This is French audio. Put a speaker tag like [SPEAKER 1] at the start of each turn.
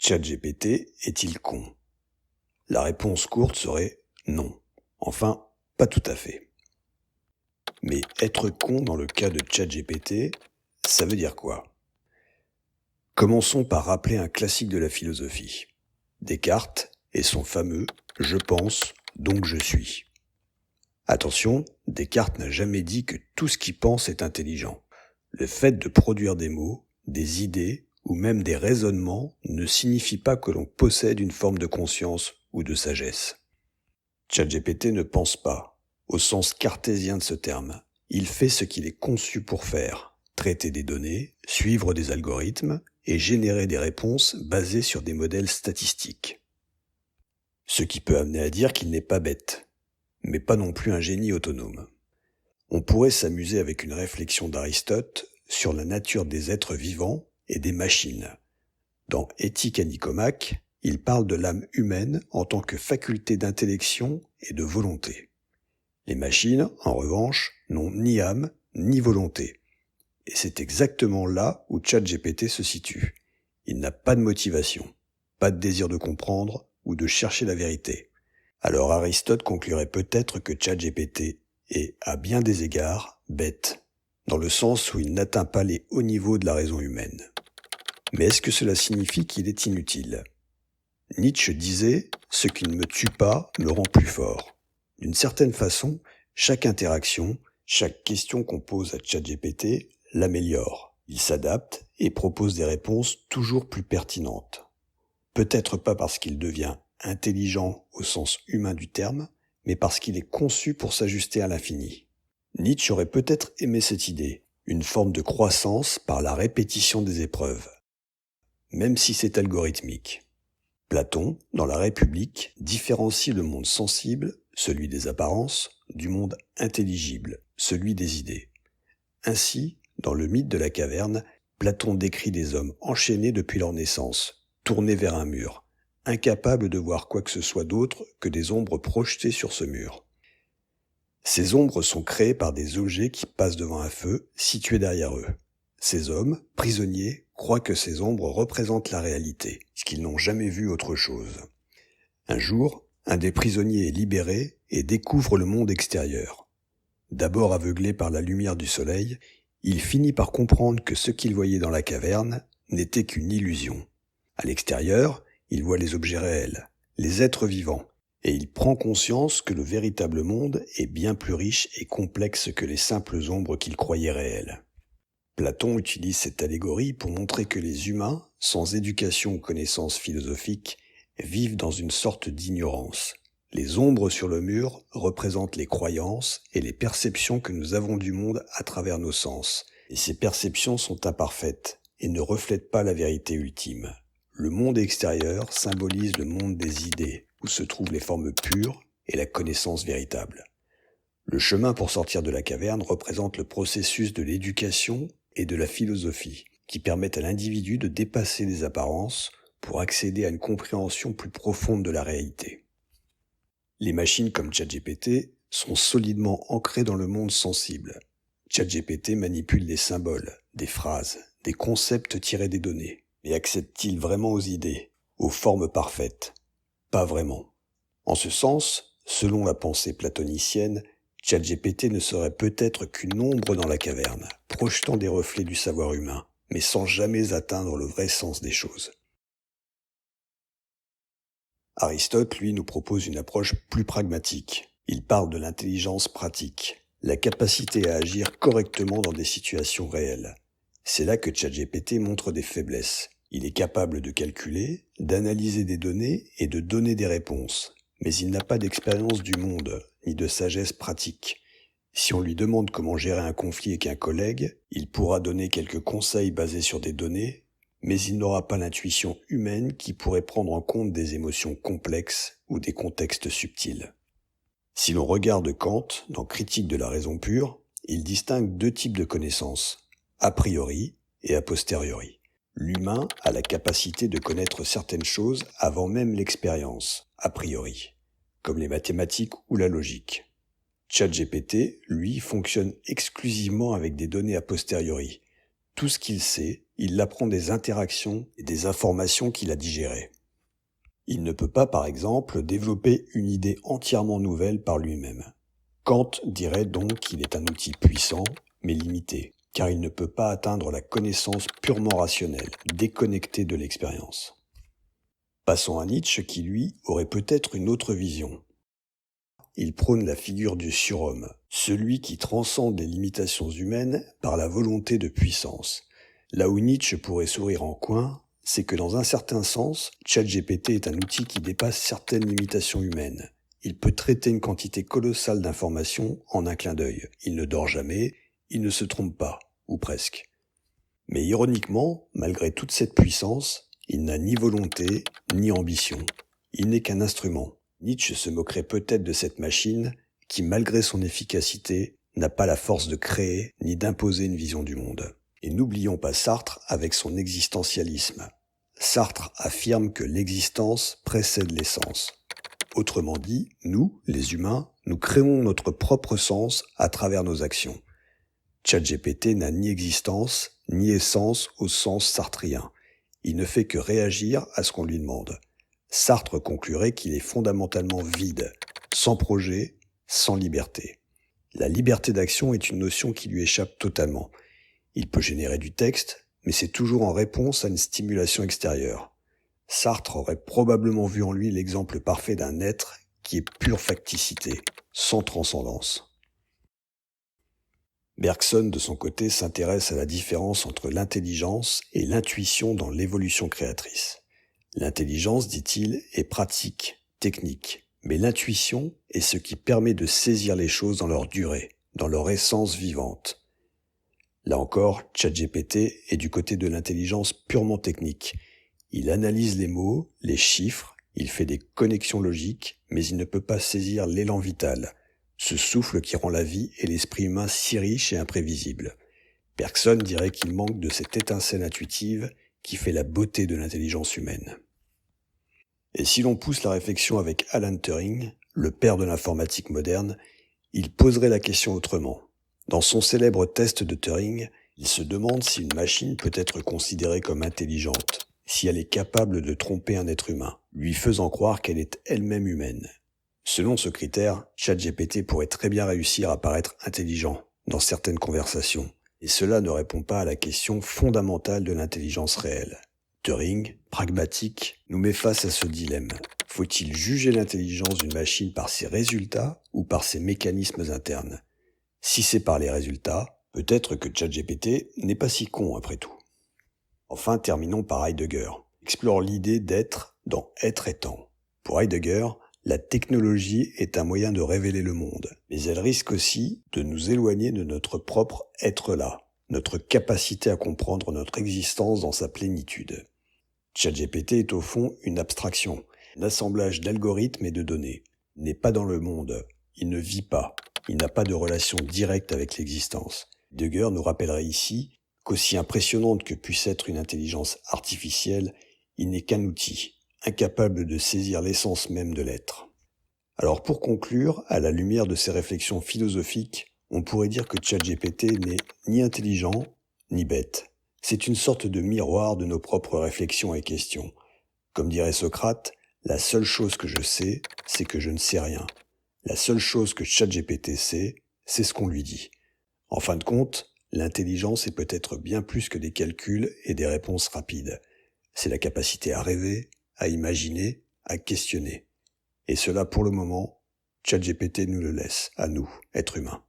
[SPEAKER 1] ChatGPT est-il con? La réponse courte serait non. Enfin, pas tout à fait. Mais être con dans le cas de ChatGPT, ça veut dire quoi? Commençons par rappeler un classique de la philosophie. Descartes et son fameux « je pense, donc je suis ». Attention, Descartes n'a jamais dit que tout ce qu'il pense est intelligent. Le fait de produire des mots, des idées ou même des raisonnements ne signifie pas que l'on possède une forme de conscience ou de sagesse. ChatGPT ne pense pas, au sens cartésien de ce terme. Il fait ce qu'il est conçu pour faire, traiter des données, suivre des algorithmes et générer des réponses basées sur des modèles statistiques. Ce qui peut amener à dire qu'il n'est pas bête, mais pas non plus un génie autonome. On pourrait s'amuser avec une réflexion d'Aristote sur la nature des êtres vivants et des machines. Dans Éthique à Nicomaque, il parle de l'âme humaine en tant que faculté d'intellection et de volonté. Les machines, en revanche, n'ont ni âme ni volonté. Et c'est exactement là où ChatGPT se situe. Il n'a pas de motivation, pas de désir de comprendre ou de chercher la vérité. Alors Aristote conclurait peut-être que ChatGPT est, à bien des égards, bête, dans le sens où il n'atteint pas les hauts niveaux de la raison humaine. Mais est-ce que cela signifie qu'il est inutile? Nietzsche disait « Ce qui ne me tue pas me rend plus fort ». D'une certaine façon, chaque interaction, chaque question qu'on pose à ChatGPT l'améliore. Il s'adapte et propose des réponses toujours plus pertinentes. Peut-être pas parce qu'il devient intelligent au sens humain du terme, mais parce qu'il est conçu pour s'ajuster à l'infini. Nietzsche aurait peut-être aimé cette idée, une forme de croissance par la répétition des épreuves, même si c'est algorithmique. Platon, dans la République, différencie le monde sensible, celui des apparences, du monde intelligible, celui des idées. Ainsi, dans le mythe de la caverne, Platon décrit des hommes enchaînés depuis leur naissance, tournés vers un mur, incapables de voir quoi que ce soit d'autre que des ombres projetées sur ce mur. Ces ombres sont créées par des objets qui passent devant un feu situé derrière eux. Ces hommes, prisonniers, croient que ces ombres représentent la réalité, puisqu'ils n'ont jamais vu autre chose. Un jour, un des prisonniers est libéré et découvre le monde extérieur. D'abord aveuglé par la lumière du soleil, il finit par comprendre que ce qu'il voyait dans la caverne n'était qu'une illusion. À l'extérieur, il voit les objets réels, les êtres vivants, et il prend conscience que le véritable monde est bien plus riche et complexe que les simples ombres qu'il croyait réelles. Platon utilise cette allégorie pour montrer que les humains, sans éducation ou connaissances philosophiques, vivent dans une sorte d'ignorance. Les ombres sur le mur représentent les croyances et les perceptions que nous avons du monde à travers nos sens. Et ces perceptions sont imparfaites et ne reflètent pas la vérité ultime. Le monde extérieur symbolise le monde des idées, où se trouvent les formes pures et la connaissance véritable. Le chemin pour sortir de la caverne représente le processus de l'éducation et de la philosophie, qui permettent à l'individu de dépasser les apparences pour accéder à une compréhension plus profonde de la réalité. Les machines comme ChatGPT sont solidement ancrées dans le monde sensible. ChatGPT manipule des symboles, des phrases, des concepts tirés des données. Mais accède-t-il vraiment aux idées, aux formes parfaites? Pas vraiment. En ce sens, selon la pensée platonicienne, ChatGPT ne serait peut-être qu'une ombre dans la caverne, projetant des reflets du savoir humain, mais sans jamais atteindre le vrai sens des choses. Aristote, lui, nous propose une approche plus pragmatique. Il parle de l'intelligence pratique, la capacité à agir correctement dans des situations réelles. C'est là que ChatGPT montre des faiblesses. Il est capable de calculer, d'analyser des données et de donner des réponses. Mais il n'a pas d'expérience du monde, ni de sagesse pratique. Si on lui demande comment gérer un conflit avec un collègue, il pourra donner quelques conseils basés sur des données, mais il n'aura pas l'intuition humaine qui pourrait prendre en compte des émotions complexes ou des contextes subtils. Si l'on regarde Kant dans Critique de la raison pure, il distingue deux types de connaissances, a priori et a posteriori. L'humain a la capacité de connaître certaines choses avant même l'expérience, a priori, comme les mathématiques ou la logique. ChatGPT, lui, fonctionne exclusivement avec des données a posteriori, Tout ce qu'il sait, il l'apprend des interactions et des informations qu'il a digérées. Il ne peut pas, par exemple, développer une idée entièrement nouvelle par lui-même. Kant dirait donc qu'il est un outil puissant, mais limité, car il ne peut pas atteindre la connaissance purement rationnelle, déconnectée de l'expérience. Passons à Nietzsche qui, lui, aurait peut-être une autre vision. Il prône la figure du surhomme, celui qui transcende les limitations humaines par la volonté de puissance. Là où Nietzsche pourrait sourire en coin, c'est que dans un certain sens, ChatGPT est un outil qui dépasse certaines limitations humaines. Il peut traiter une quantité colossale d'informations en un clin d'œil. Il ne dort jamais, il ne se trompe pas, ou presque. Mais ironiquement, malgré toute cette puissance, il n'a ni volonté, ni ambition. Il n'est qu'un instrument. Nietzsche se moquerait peut-être de cette machine qui, malgré son efficacité, n'a pas la force de créer ni d'imposer une vision du monde. Et n'oublions pas Sartre avec son existentialisme. Sartre affirme que l'existence précède l'essence. Autrement dit, nous, les humains, nous créons notre propre sens à travers nos actions. ChatGPT n'a ni existence, ni essence au sens sartrien. Il ne fait que réagir à ce qu'on lui demande. Sartre conclurait qu'il est fondamentalement vide, sans projet, sans liberté. La liberté d'action est une notion qui lui échappe totalement. Il peut générer du texte, mais c'est toujours en réponse à une stimulation extérieure. Sartre aurait probablement vu en lui l'exemple parfait d'un être qui est pure facticité, sans transcendance. Bergson, de son côté, s'intéresse à la différence entre l'intelligence et l'intuition dans l'évolution créatrice. L'intelligence, dit-il, est pratique, technique, mais l'intuition est ce qui permet de saisir les choses dans leur durée, dans leur essence vivante. Là encore, ChatGPT est du côté de l'intelligence purement technique. Il analyse les mots, les chiffres, il fait des connexions logiques, mais il ne peut pas saisir l'élan vital, ce souffle qui rend la vie et l'esprit humain si riches et imprévisibles. Bergson dirait qu'il manque de cette étincelle intuitive qui fait la beauté de l'intelligence humaine. Et si l'on pousse la réflexion avec Alan Turing, le père de l'informatique moderne, il poserait la question autrement. Dans son célèbre test de Turing, il se demande si une machine peut être considérée comme intelligente, si elle est capable de tromper un être humain, lui faisant croire qu'elle est elle-même humaine. Selon ce critère, ChatGPT pourrait très bien réussir à paraître intelligent dans certaines conversations, et cela ne répond pas à la question fondamentale de l'intelligence réelle. Turing, pragmatique, nous met face à ce dilemme. Faut-il juger l'intelligence d'une machine par ses résultats ou par ses mécanismes internes ? Si c'est par les résultats, peut-être que ChatGPT n'est pas si con après tout. Enfin, terminons par Heidegger. Explore l'idée d'être dans Être et Temps. Pour Heidegger, la technologie est un moyen de révéler le monde, mais elle risque aussi de nous éloigner de notre propre être-là, notre capacité à comprendre notre existence dans sa plénitude. ChatGPT est au fond une abstraction, un assemblage d'algorithmes et de données. Il n'est pas dans le monde, il ne vit pas, il n'a pas de relation directe avec l'existence. Heidegger nous rappellerait ici qu'aussi impressionnante que puisse être une intelligence artificielle, il n'est qu'un outil, incapable de saisir l'essence même de l'être. Alors pour conclure, à la lumière de ces réflexions philosophiques, on pourrait dire que ChatGPT n'est ni intelligent, ni bête. C'est une sorte de miroir de nos propres réflexions et questions. Comme dirait Socrate, la seule chose que je sais, c'est que je ne sais rien. La seule chose que ChatGPT sait, c'est ce qu'on lui dit. En fin de compte, l'intelligence est peut-être bien plus que des calculs et des réponses rapides. C'est la capacité à rêver, à imaginer, à questionner. Et cela, pour le moment, ChatGPT nous le laisse, à nous, êtres humains.